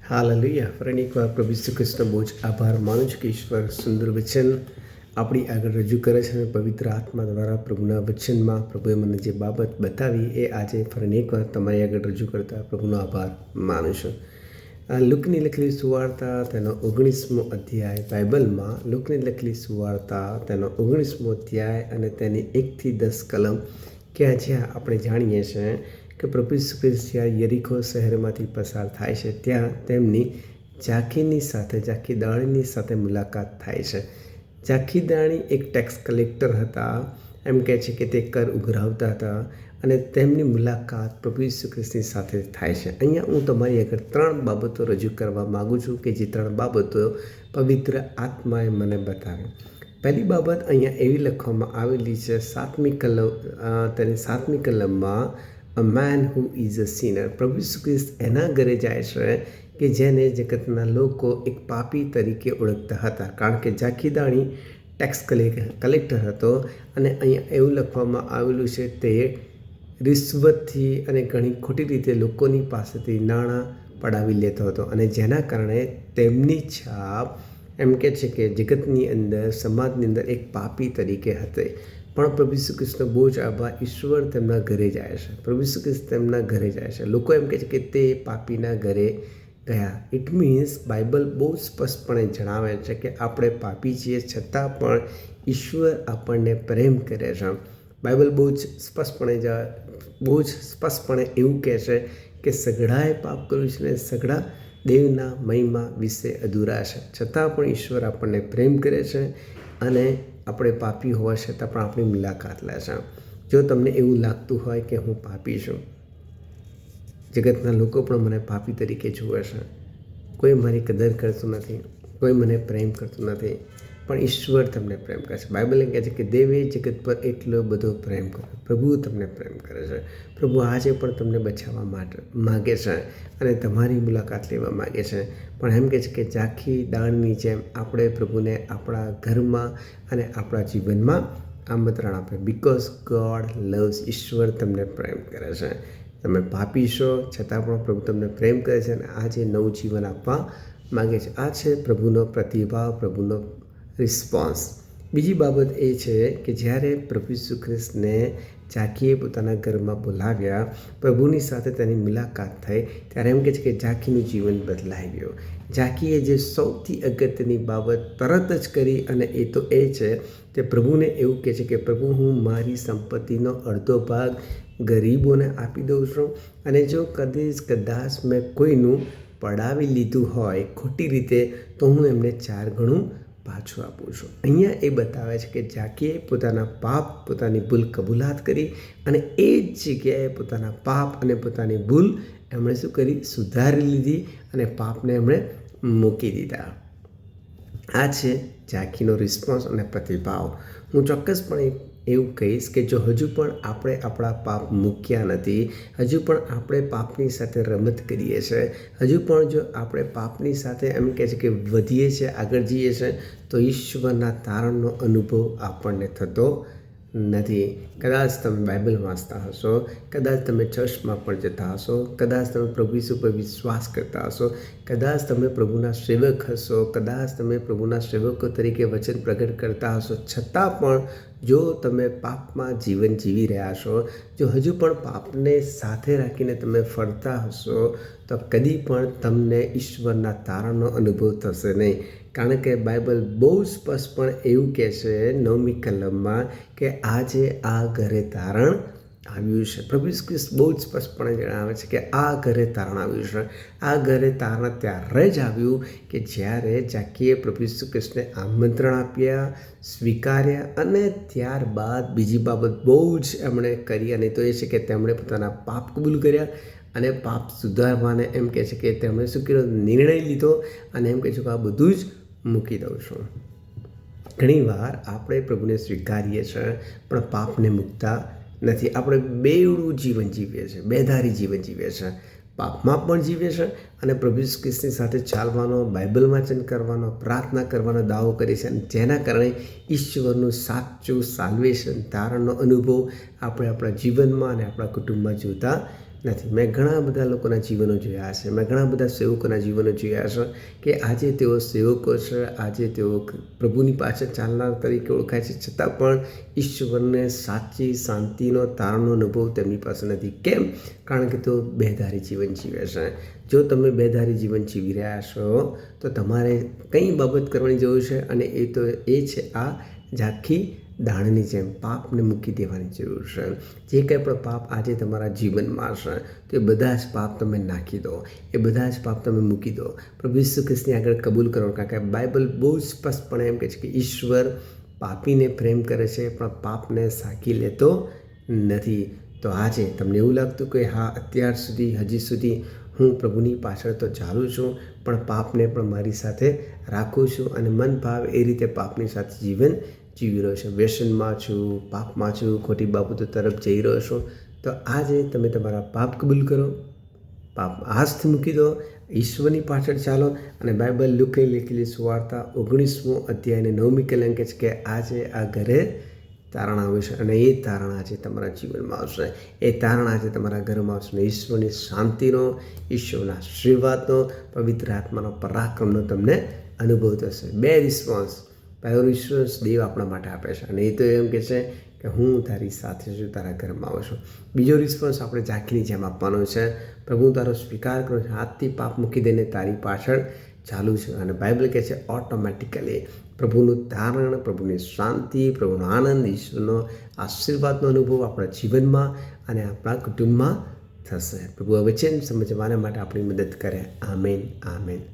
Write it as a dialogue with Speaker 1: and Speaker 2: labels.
Speaker 1: Hallelujah. ફરી એકવાર પ્રભુ ઈસુ ખ્રિસ્તનો બહુ જ આભાર માનું છું કે ઈશ્વર સુંદર વચન આપણી આગળ રજૂ કરે છે અને પવિત્ર આત્મા દ્વારા પ્રભુના વચનમાં પ્રભુએ મને જે બાબત બતાવી એ આજે ફરી એકવાર તમારી આગળ રજૂ કરતા પ્રભુનો આભાર માનું છું. લુકની લખેલી સુવાર્તા તેનો 19મો અધ્યાય. બાઇબલમાં લુકની લખેલી સુવાર્તા તેનો 19મો અધ્યાય અને તેની 1 થી 10 કલમ કે જ્યાં આપણે જાણીએ છીએ કે પ્રભુ ઈસુ ખ્રિસ્ત જ્યાં યરીખો શહેરમાંથી પસાર થાય છે ત્યાં તેમની જાખીદાણીની સાથે મુલાકાત થાય છે. જાખીદાણી એક ટેક્સ કલેક્ટર હતા. એમ કહે છે કે તે કર ઉઘરાવતા હતા અને તેમની મુલાકાત પ્રભુ ઈસુ ખ્રિસ્તની સાથે થાય છે. અહીંયા હું તમારી આગળ 3 બાબતો રજૂ કરવા માગું છું કે જે 3 બાબતો પવિત્ર આત્માએ મને બતાવી. પહેલી બાબત અહીંયા એવી લખવામાં આવેલી છે 7મી કલમમાં, a man who is a sinner. પ્રભુ ઈસુ ખ્રિસ્ત એના ઘરે જાય છે કે જેને જગતના લોકો એક પાપી તરીકે ઓળખતા હતા, કારણ કે જાખીદાણી ટેક્સ કલેક્ટર હતો. અને અહીંયા એવું લખવામાં આવેલું છે તે રિશ્વતથી અને ઘણી ખોટી રીતે લોકોની પાસેથી નાણાં પડાવી લેતો હતો અને જેના કારણે તેમની છાપ એમ કહે છે કે જગતની અંદર, સમાજની અંદર એક પાપી તરીકે હતી. પણ પ્રભુ ઈસુ ખ્રિસ્તનો બહુ જ આભાર, ઈશ્વર તેમના ઘરે જાય છે. પ્રભુ ઈસુ ખ્રિસ્ત તેમના ઘરે જાય છે. લોકો એમ કહે છે કે તે પાપીના ઘરે ગયા. ઇટ મીન્સ બાઇબલ બહુ સ્પષ્ટપણે જણાવે છે કે આપણે પાપી છીએ છતાં પણ ઈશ્વર આપણને પ્રેમ કરે છે. બાઇબલ બહુ જ સ્પષ્ટપણે એવું કહે છે કે સઘળાએ પાપ કર્યું છે અને સઘળા દેવના મહિમા વિશે અધૂરા છે. છતાં પણ ઈશ્વર આપણને પ્રેમ કરે છે અને આપણે પાપી હોવા છતાં પણ આપણી મુલાકાત લે છે. જો તમને એવું લાગતું હોય કે હું પાપી છું, જગતના લોકો પણ મને પાપી તરીકે જુએ છે, કોઈ મારી કદર કરતું નથી, કોઈ મને પ્રેમ કરતું નથી, પણ ઈશ્વર તમને પ્રેમ કરે છે. બાઇબલ કહે છે કે દેવે જગત પર એટલો બધો પ્રેમ કર્યો. પ્રભુ તમને પ્રેમ કરે છે. પ્રભુ આજે પણ તમને બચાવવા માટે માગે છે અને તમારી મુલાકાત લેવા માગે છે. પણ એમ કહે છે કે જાખીદાણની જેમ આપણે પ્રભુને આપણા ઘરમાં અને આપણા જીવનમાં આમંત્રણ આપે. Because God loves. ઈશ્વર તમને પ્રેમ કરે છે. તમે પાપી છો છતાં પણ પ્રભુ તમને પ્રેમ કરે છે અને આજે નવું જીવન આપવા માગે છે. આ છે પ્રભુનો પ્રતિભાવ, પ્રભુનો રિસ્પોન્સ. બીજી બાબત એ છે કે જ્યારે પ્રભુ ઈસુ ખ્રિસ્તને જાખીએ પોતાના ઘરમાં બોલાવ્યા, પ્રભુની સાથે તેની મુલાકાત થઈ, ત્યારે એમ કહે છે કે જાખીનું જીવન બદલાઈ ગયું. જાખીએ જે સૌથી અગત્યની બાબત તરત જ કરી અને એ તો એ છે કે પ્રભુને એવું કહે છે કે પ્રભુ, હું મારી સંપત્તિનો અડધો ભાગ ગરીબોને આપી દઉં છું અને જો કદાચ મેં કોઈનું પડાવી લીધું હોય ખોટી રીતે તો હું એમને 4 ગણું પાછું આપું છું. અહીંયા એ બતાવે છે કે જાકીએ પોતાના પાપ, પોતાની ભૂલ કબૂલાત કરી અને એ જ જગ્યાએ પોતાના પાપ અને પોતાની ભૂલ એમણે શું કરી? સુધારી લીધી અને પાપને એમણે મૂકી દીધા. આ છે જાકીનો રિસ્પોન્સ અને પ્રતિભાવ. હું ચોક્કસપણે એવું કહીશ કે જો હજુ પણ આપણે આપણા પાપ મૂક્યા નથી, હજુ પણ આપણે પાપની સાથે રમત કરીએ છીએ, હજુ પણ જો આપણે પાપની સાથે એમ કહે છે કે વધીએ છીએ, આગળ જઈએ છીએ, તો ઈશ્વરના તારણનો અનુભવ આપણને થતો નથી. કદાચ તમે બાઇબલ વાંચતા હશો, કદાચ તમે ચર્ચમાં પણ જતા હશો, કદાચ તમે પ્રભુ ઈસુ પર વિશ્વાસ કરતા હશો, કદાચ તમે પ્રભુના સેવક હશો, કદાચ તમે પ્રભુના સેવકો તરીકે વચન પ્રગટ કરતા હશો, છતાં પણ જો તમે પાપમાં જીવન જીવી રહ્યા છો, જો હજુ પણ પાપને સાથે રાખીને તમે ફરતા હશો, તો કદી પણ તમને ઈશ્વરના તારણનો અનુભવ થશે નહીં. કારણ કે બાઇબલ બહુ સ્પષ્ટપણે એવું કહે છે 9મી કલમમાં કે આજે આ ઘરે તારણ આવ્યું છે. પ્રભુ ઈસુ ખ્રિસ્ત બહુ જ સ્પષ્ટપણે જણાવે છે કે આ ઘરે તારણ આવ્યું છે. આ ઘરે તારણ ત્યારે જ આવ્યું કે જ્યારે જાકીએ પ્રભુ ઈસુ ખ્રિસ્તને આમંત્રણ આપ્યા, સ્વીકાર્યા અને ત્યારબાદ બીજી બાબત બહુ જ એમણે કરી અને તો એ છે કે તેમણે પોતાના પાપ કબૂલ કર્યા અને પાપ સુધારવાને એમ કહે છે કે તેમણે શું કર્યો? નિર્ણય લીધો અને એમ કહે છે કે આ બધું જ મૂકી દઉં છું. ઘણીવાર આપણે પ્રભુને સ્વીકારીએ છીએ પણ પાપને મૂકતા નથી. આપણે બેવડું જીવન જીવીએ છીએ, બેધારી જીવન જીવીએ છીએ, પાપમાં પણ જીવીએ છીએ અને પ્રભુ ઈસુ ખ્રિસ્તની સાથે ચાલવાનો, બાઇબલ વાંચન કરવાનો, પ્રાર્થના કરવાનો દાવો કરીએ છીએ અને જેના કારણે ઈશ્વરનું સાચું સાલ્વેશન, તારણનો અનુભવ આપણે આપણા જીવનમાં અને આપણા કુટુંબમાં જોતા નથી. મેં ઘણા બધા લોકોના જીવનો જોયા છે, મેં ઘણા બધા સેવકોના જીવનો જોયા છે કે આજે તેઓ સેવકો છે, આજે તેઓ પ્રભુની પાછળ ચાલનાર તરીકે ઓળખાય છે, છતાં પણ ઈશ્વરને સાચી શાંતિનો તારણનો અનુભવ તેમની પાસે નથી. કેમ? કારણ કે તેઓ બેધારી જીવન જીવે છે. જો તમે બેધારી જીવન જીવી રહ્યા છો તો તમારે કંઈ બાબત કરવાની જરૂર છે, અને એ છે આ ઝાંખી દાણની જેમ પાપને મૂકી દેવાની જરૂર છે. જે કંઈ પણ પાપ આજે તમારા જીવનમાં છે તો એ બધા જ પાપ તમે નાખી દો, એ બધા જ પાપ તમે મૂકી દો, પ્રભુ ઈસુ ખ્રિસ્તની આગળ કબૂલ કરો. કારણ કે બાઇબલ બહુ સ્પષ્ટપણે એમ કહે છે કે ઈશ્વર પાપીને પ્રેમ કરે છે પણ પાપને સાકી લેતો નથી. તો આજે તમને એવું લાગતું કે હા, અત્યાર સુધી હજી સુધી હું પ્રભુની પાછળ તો ચાલું છું પણ પાપને પણ મારી સાથે રાખું છું અને મન ભાવ એ રીતે પાપની સાથે જીવન જીવી રહ્યો છું, વ્યસનમાં છું, પાપમાં છું, ખોટી બાબતો તરફ જઈ રહ્યો છું, તો આજે તમે તમારા પાપ કબૂલ કરો, પાપ આજથી મૂકી દો, ઈશ્વરની પાછળ ચાલો. અને બાઇબલ લુકાઈ લખેલી સુવાર્તા 19મો અધ્યાયને 9મી કલમ કહે છે કે આજે આ ઘરે તારણ આવશે અને એ તારણ આજે તમારા જીવનમાં આવશે, એ તારણ આજે તમારા ઘરમાં આવશે. ઈશ્વરની શાંતિનો, ઈશ્વરના આશીર્વાદનો, પવિત્ર આત્માનો પરાક્રમનો તમને અનુભવ થશે. 2 રિસ્પોન્સ પહેલો રિસ્પોન્સ દેવ આપણા માટે આપે છે અને એ તો એમ કહે છે કે હું તારી સાથે છું, તારા ઘરમાં આવું છું. બીજો રિસ્પોન્સ આપણે ઝાંખીની જેમ આપવાનો છે. પ્રભુ તારો સ્વીકાર કરો છે, હાથથી પાપ મૂકી દઈને તારી પાછળ ચાલુ છે. અને બાઇબલ કહે છે ઓટોમેટિકલી પ્રભુનું તારણ, પ્રભુની શાંતિ, પ્રભુનો આનંદ, ઈશ્વરનો આશીર્વાદનો અનુભવ આપણા જીવનમાં અને આપણા કુટુંબમાં થશે. પ્રભુ આ વચન સમજવાના માટે આપણી મદદ કરે. Amen, amen.